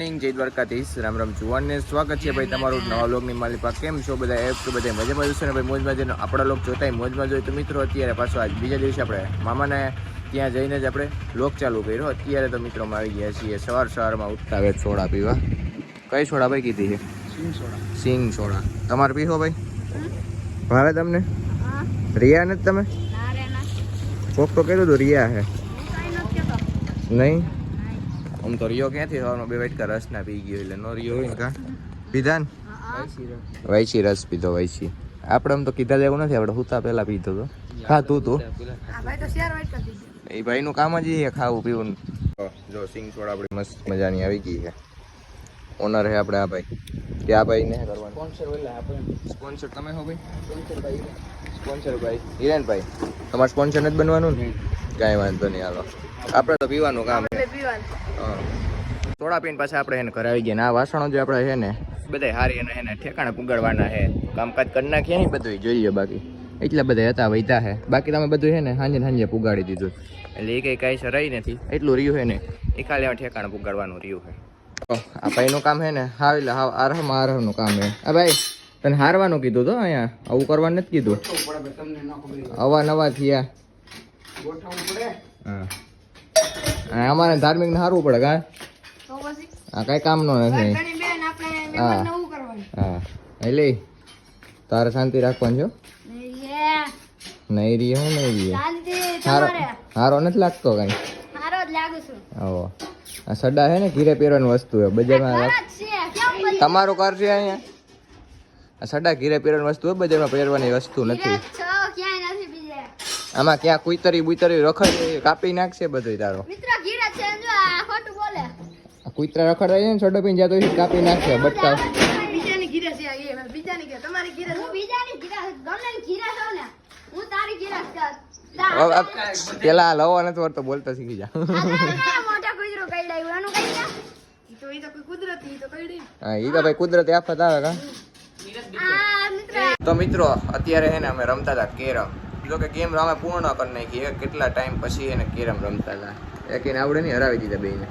જય દ્વારકાધીશ, રામ રામ જુવાનને સ્વાગત છે ભાઈ તમારું નવા વ્લોગની માલિકા. કેમ છો બધા? એપ તો બધા મજામાં જશે ને ભાઈ? મોજમાં જઈને આપણા લોક જોતાય મોજમાં જોઈએ. તો મિત્રો અત્યારે પાછો આજ બીજા દિવસે આપણે મામાને ત્યાં જઈને જ આપણે વ્લોગ ચાલુ કર્યો. અત્યારે તો મિત્રોમાં આવી ગયા છીએ સવારમાં ઉઠતા આવે સોડા પીવા. કઈ સોડા ભાઈ કીધી છે? સિંગ સોડા. તમારે પીવો ભાઈ? ભાવે તમને? રિયા નથી તમે? કોક તો કહેતું હતું રિયા હે નહીં. આમ તો રિયો ક્યાંથી સવારમાં બે વાટકા રસ ના પી ગયો એટલે નો રિયો હોય ને કા પીધા ને વાયસી રસ પીધો. વાયસી આપણે આમ તો કીધા જેવું નથી, આપણે હુતા પહેલા પીધો તો ખાતું તું એ ભાઈનું કામ જ એ ખાવું પીવું. જો સિંગ સોડા આપણી મસ્ત મજાની આવી ગઈ છે. ઓનર હે આપણે આ ભાઈ. કે આ ભાઈ ને કરવાનું સ્પોન્સર તમે હો ભાઈ? સ્પોન્સર ભાઈ હિરેનભાઈ. તમારે સ્પોન્સર નથી બનવાનું ને? કાંઈ વાંધો નહીં, હાલો આપણે તો પીવાનું કામ છે. સોડા પીને પાછા આપણે એને ઘરે આવી ગયા. આ વાસણો જે આપણે છે ને બધા હારી એને ઠેકાણે પુગાડવાના છે. કામકાજ કરી નાખીએ ને બધું જોઈ લો. બાકી એટલા બધા હતા વૈતા છે. બાકી તમે બધું છે ને સાંજે પુગાડી દીધું. એટલે એ કાંઈ સરાઈ નથી. એટલું રહ્યું છે ને એ ખાલી ઠેકાણે પુગાડવાનું રહ્યું છે. આ ભાઈનું કામ છે ને હાવ એટલે હાવ આરહનું કામ છે. આ ભાઈ તને હારવાનું કીધું તો અહીંયા આવું કરવાનું નથી કીધું. અવાનવા થયા. હા અમારે ધાર્મિક ને હારવું પડે કા? હા કઈ કામ નો નથી. હા હા એટલે તારે શાંતિ રાખવાની છો. નહીં રહી હું નહીં રહી હારો નથી લાગતો કઈ. ઓ આ સડા હે ને ઘીરે પહેરવાની વસ્તુ હે બજારમાં. તમારું ઘર છે અહીંયા? આ સડા ઘીરે પહેરવાની વસ્તુ હે બજારમાં પહેરવાની વસ્તુ નથી. આમાં ક્યાં કુતરી બુતરી રખડ કાપી નાખશે બધું તારો. કુતરા રખડ ને છોડો પીને જતો કાપી નાખશે બટકા. પેલા લવો નથી વળતો બોલતા શીખી જા. હા ઈ તો ભાઈ કુદરતી આફત આવે કા. તો મિત્રો અત્યારે હે ને અમે રમતા હતા કેરમ. જો કે ગેમ અમે પૂર્ણ કરી નાખી. કેટલા ટાઈમ પછી એને કેરમ રમતા હતા. એકને આવડે નહીં હરાવી દીધા બેને.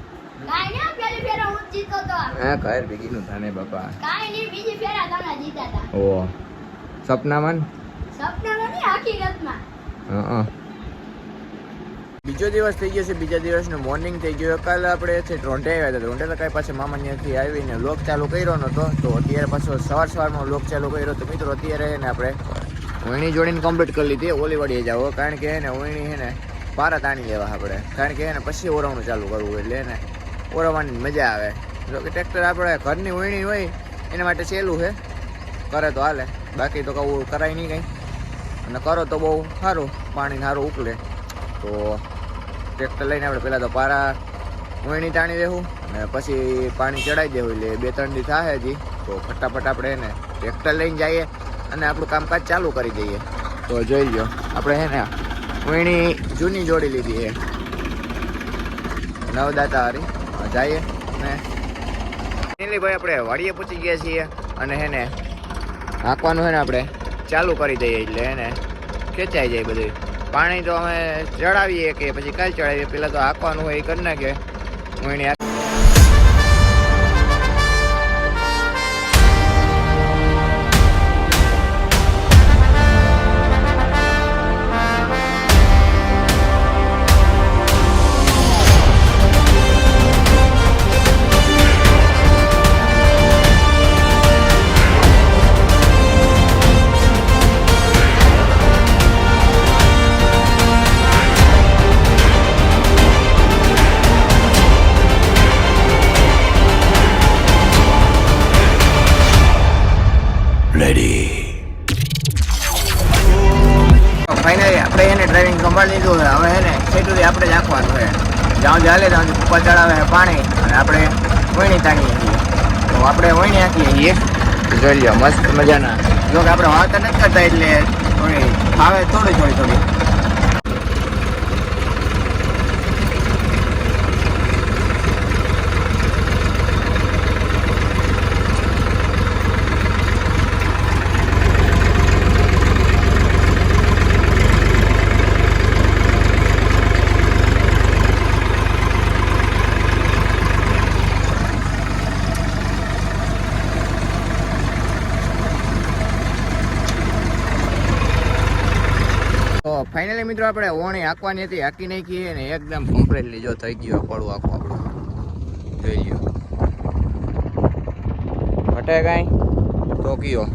હા કર ભેગીનું થાને બાપા. ઓ સપનામાં હા. બીજો દિવસ થઈ ગયો છે. બીજા દિવસનું મોર્નિંગ થઈ ગયું. કાલે આપણે છે ઢોંઢે આવ્યા હતા. ઢોંઢે તો કાંઈ પાછા મામા ત્યાંથી આવીને લોક ચાલુ કર્યો નતો. તો અત્યારે પાછો સવારમાં લોક ચાલુ કર્યો. તો મિત્રો અત્યારે ને આપણે ઓયણી જોડીને કમ્પ્લીટ કરી લીધી. ઓલીવાડીએ જાવ કારણ કે એને ઓયણી છે ને પારા તાણી લેવા આપણે. કારણ કે એને પછી ઓરવણું ચાલુ કરવું એટલે એને ઓરવવાની મજા આવે. જો કે ટ્રેક્ટર આપણે ઘરની ઓયણી હોય એના માટે સહેલું છે. કરે તો હાલે, બાકી તો કહું કરાય નહીં કંઈ. અને કરો તો બહુ સારું, પાણી સારું ઉકલે. તો ટ્રેક્ટર લઈને આપણે પહેલાં તો પારા ઓયણી તાણી દેવું અને પછી પાણી ચડાવી દેવું. એટલે 2-3 દી થાય હજી. તો ફટાફટ આપણે એને ટ્રેક્ટર લઈને જઈએ અને આપણું કામકાજ ચાલુ કરી દઈએ. તો જોઈ લો આપણે હે ને ઓયણી જૂની જોડી લીધી છે નવદાતા હારી. જઈએ ને ફાઇનલી ભાઈ આપણે વાડીએ પહોંચી ગયા છીએ. અને હે ને હાંકવાનું છે ને આપણે ચાલુ કરી દઈએ એટલે એને ખેંચાઈ જાય બધું. પાણી તો અમે ચડાવીએ કે પછી કાલ ચડાવીએ. પહેલાં તો હાંકવાનું હોય એ કરી નાખીએ ઓયણી. ફાઇનલી આપણે એને ડ્રાઇવિંગ સંભાળી લીધું છે. હવે એને સેટુથી આપણે જ આંખવાનું છે. જ્યાં ચાલે ત્યાં પપ્પા ચડાવે છે પાણી અને આપણે ઓયણી તાણીએ છીએ. તો આપણે ઓયણી આંકીએ છીએ. જોઈ લો મસ્ત મજાના. જો કે આપણે વાવતા નથી કરતા એટલે થોડી ફાવે થોડી. ફાઇનલી મિત્રો આપણે ઓણી હાંકવાની હતી, હાંકી નાખી ને એકદમ કમ્પ્લીટલી જો થઈ ગયું પડવું આખું આપણું. જોઈ લ્યો ઘટે કાંઈ તો કયો.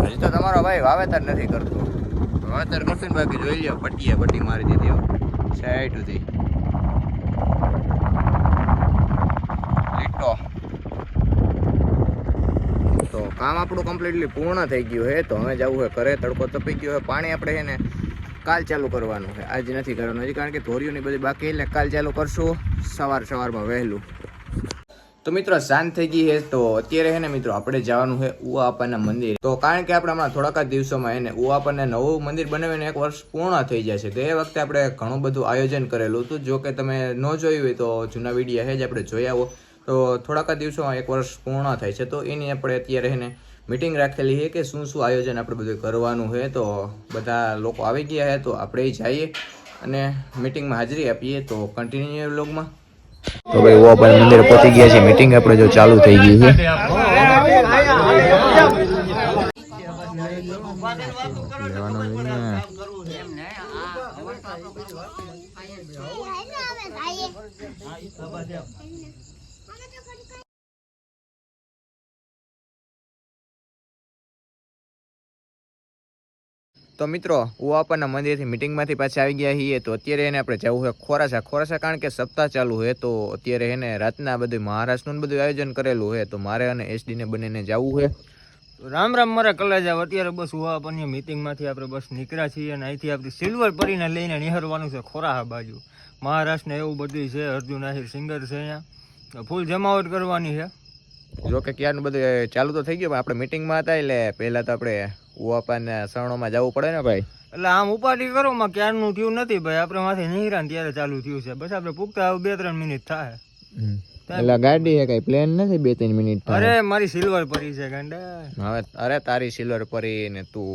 હજી તો તમારો ભાઈ વાવેતર નથી કરતો. વાવેતર કરશે ને બાકી જોઈ લ્યો પટ્ટી મારી દીધી સાઈડ સુધી લીટો. તો કામ આપણું કમ્પ્લીટલી પૂર્ણ થઈ ગયું છે. તો હવે જવું છે ઘરે, તડકો તપી ગયો છે. પાણી આપણે છે ને કાલ ચાલુ કરવાનું છે, આજ નથી કરવાનું હજી, કારણ કે ધોરીઓની બધી બાકી એટલે કાલ ચાલુ કરશું સવારમાં વહેલું. તો મિત્રો સાંજ થઈ ગઈ છે. તો અત્યારે છે ને મિત્રો આપણે જવાનું છે ઉવાપાના મંદિર. તો કારણ કે આપણે હમણાં થોડાક જ દિવસોમાં એને ઉવાપાને નવું મંદિર બનાવીને 1 વર્ષ પૂર્ણ થઈ જશે. તો એ વખતે આપણે ઘણું બધું આયોજન કરેલું હતું. જો કે તમે ન જોયું હોય તો જૂના વિડીયો છે જ આપણે જોઈ આવો. તો થોડાક જ દિવસોમાં 1 વર્ષ પૂર્ણ થાય છે. તો એની આપણે અત્યારે એને મીટિંગ રાખેલી છે કે શું શું આયોજન આપણે બધું કરવાનું છે. તો બધા લોકો આવી ગયા છે. તો આપણે જઈએ અને મીટિંગમાં હાજરી આપીએ. તો કન્ટિન્યુ વ્લોગમાં. તો ભાઈ ઉવાપા મંદિરે પહોંચી ગયા છે. મીટિંગ આપણે જો ચાલુ થઈ ગઈ છે. તો મિત્રો ઉવાપાના મંદિરથી મીટિંગમાંથી પાછા આવી ગયા છીએ. તો અત્યારે એને આપણે જવું છે ખોરાસા કારણ કે સપ્તાહ ચાલુ છે. તો અત્યારે એને રાતના બધું મહારાષ્ટ્રનું બધું આયોજન કરેલું છે. તો મારે અને એસડીને બંનેને જવું છે. રામ રામ મારા કલેજા. અત્યારે બસ ઉવાપાની મીટિંગમાંથી આપણે બસ નીકળ્યા છીએ અને અહીંથી આપણે સિલ્વર પરીને લઈને નિહાળવાનું છે ખોરાહા બાજુ. મહારાષ્ટ્રને એવું બધું છે. અર્જુન આહિર સિંગર છે, અહીંયા ફૂલ જમાવટ કરવાની છે. જો કે ક્યારનું બધું ચાલુ તો થઈ ગયું, પણ આપણે મીટિંગમાં હતા એટલે પહેલાં તો આપણે ઉવાપાના શરણોમાં જવું પડે ને ભાઈ. એટલે આમ ઉપાધિ કરો માં ક્યારનું થયું નથી ભાઈ. આપણે માથે નિહરાન ત્યારે ચાલુ થયું છે. બસ આપણે પૂગતા 2-3 મિનિટ થાય. એટલે ગાડી છે કઈ પ્લેન નથી 2-3 મિનિટ. અરે મારી સિલ્વર પરી છે ગાંડા. હવે અરે તારી સિલ્વર પરી ને તું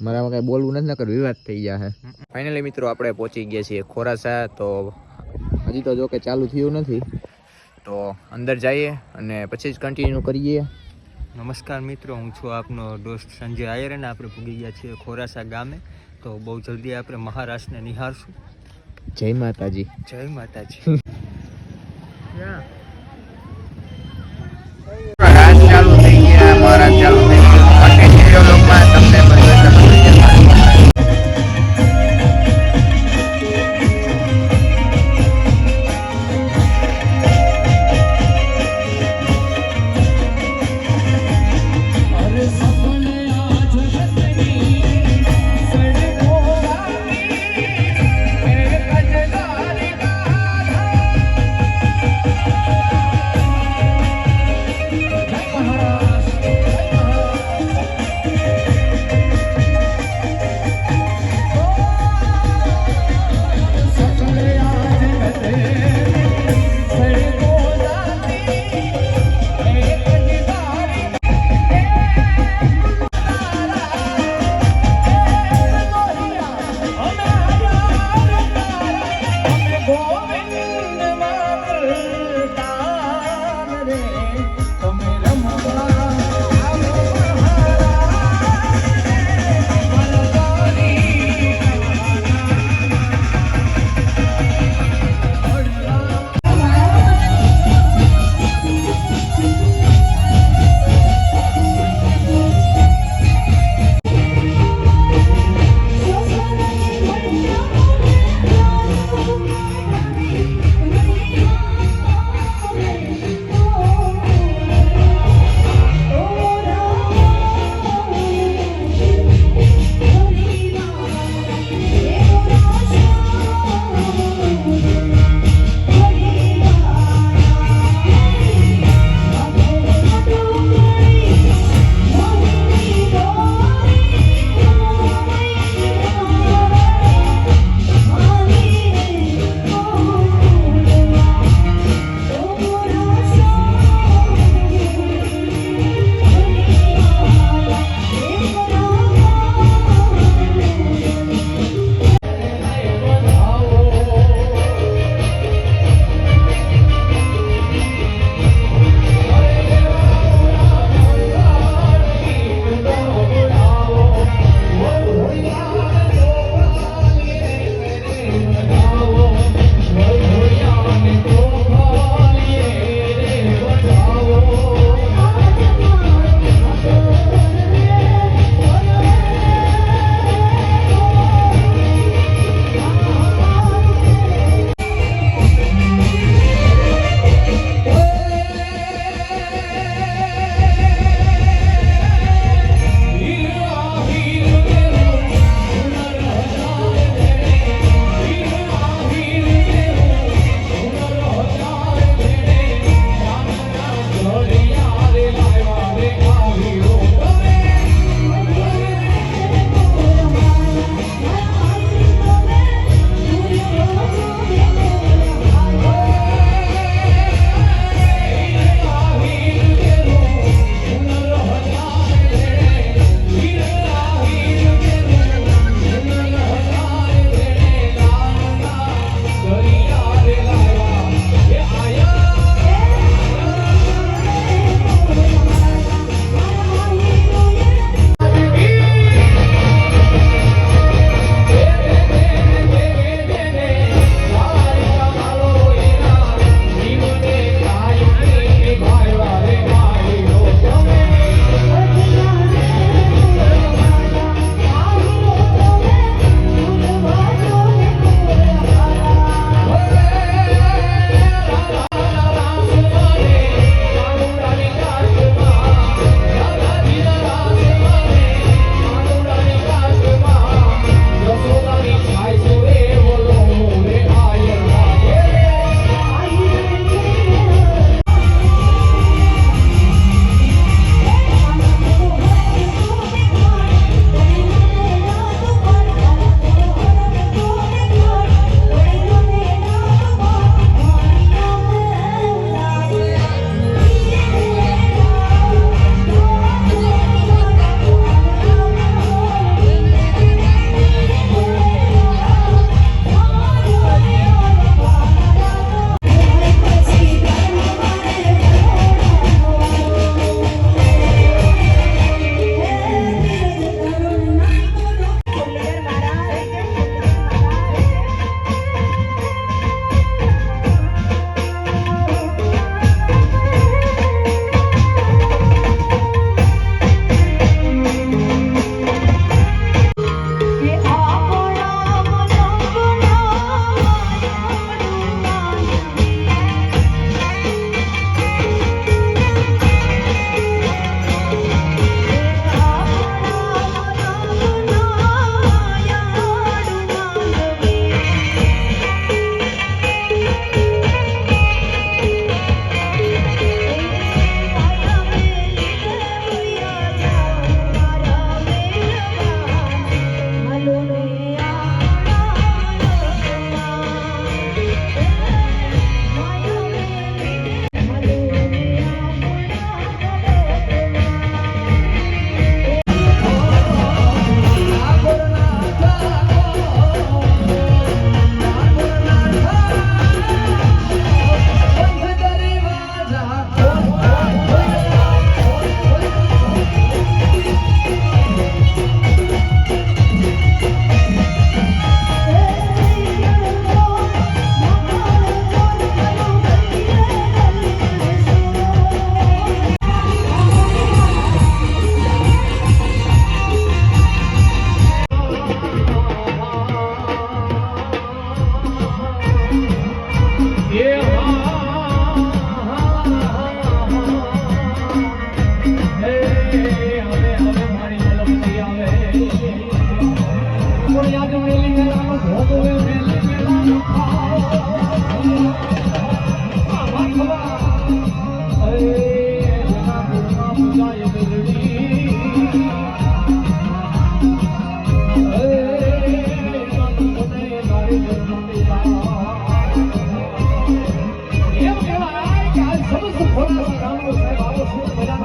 મારામાં કઈ બોલવું નથી, નકર વિવાદ થઈ ગયા છે. ફાઇનલી મિત્રો આપણે પહોંચી ગયા છીએ ખોરાસા. તો હજી તો જો કે ચાલુ થયું નથી. તો અંદર જઈએ અને પછી જ કન્ટિન્યુ કરીએ. નમસ્કાર મિત્રો, હું છું આપનો દોસ્ત સંજય આયર અને આપણે પૂગી ગયા છીએ ખોરાસા ગામે. તો બહુ જલ્દી આપણે મહારાષ્ટ્રને નિહાળશું. જય માતાજી. જય માતાજી. ચાલુ થઈ ગયા, મહારાજ ચાલુ થઈ ગયું. તમને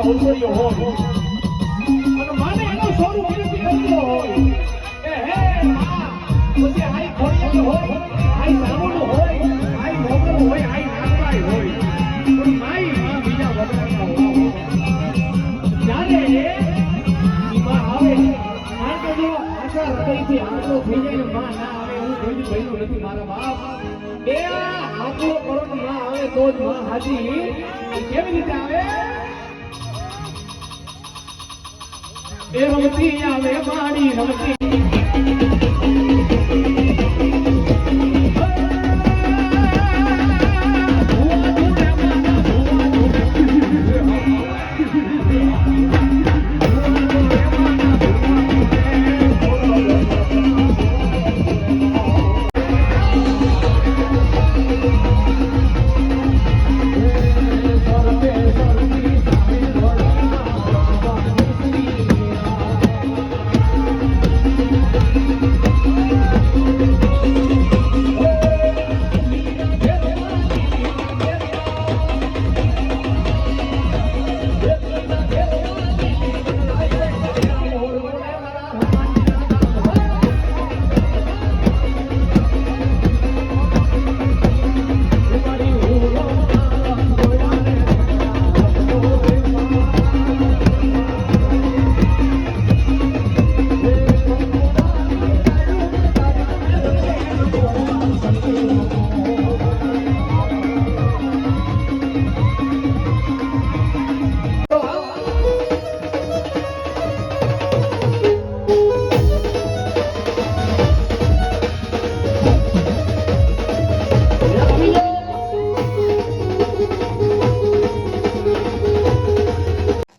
અવસર્યો હોય અને માને એનું સ્વરૂપ વિનંતી કરતો હોય કે હે માં પછી આઈ ખોડિયાલ હોય આઈ સામુનું હોય આઈ મોગરું હોય આઈ નાગરાઈ હોય પણ માઈ માં બીજા વગરના હોય જ્યારે ઈમાં આવે કારણ કે જો આશા હૃદયથી આટલો થઈ જાય ને માં ના આવે હું કોઈ દી બન્યું નથી મારા બાપ એ આટલો કરોડ માં આવે તો જ માં હાજી કેવી રીતે આવે એ રમતી આવે માડી રમતી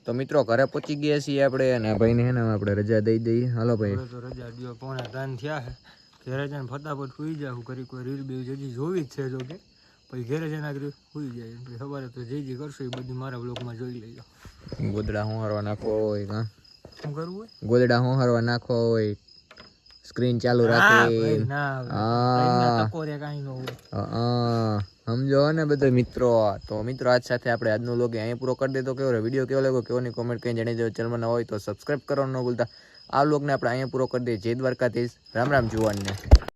તો મિત્રો ઘરે પહોંચી ગયા છીએ આપણે અને ભાઈને હે ને આપણે રજા દઈ દઈએ. હાલો ભાઈ. હવે તો રજા દ્યો, 2:45 થયા છે. ઘરે જઈને ફટાફટ સુઈ જાઉં, કરી કોઈ રીલ બીલ જજી જોવી જ છે જો કે પછી ઘરે જઈને આગળ સુઈ જાય. પછી સવારે તો જે કરશો એ બધું મારા બ્લોગમાં જોઈ લેજો. ગોદડા હોહરવા નાખવા હોય કાં શું કરવું હોય? ગોદડા હોહરવા નાખવા હોય, સ્ક્રીન ચાલુ હા રાખી. ભાઈ, ના હા. ટકોરે કાંઈ ન હોય. સમજો ને બધા મિત્રો. તો મિત્રો આજ સાથે આપણે આજનો લોગ અહીં પૂરો કરી દેતો. કેવો વિડીયો કેવો લાગ્યો કેવોની કોમેન્ટ કઈ જણાવી દો. ચેનલમાં ના હોય તો સબસ્ક્રાઇબ કરવાનું ન ભૂલતા. આ લોગને આપણે અહીંયા પૂરો કરી દઈએ. જય દ્વારકાધીશ. રામ રામ જુવાનને.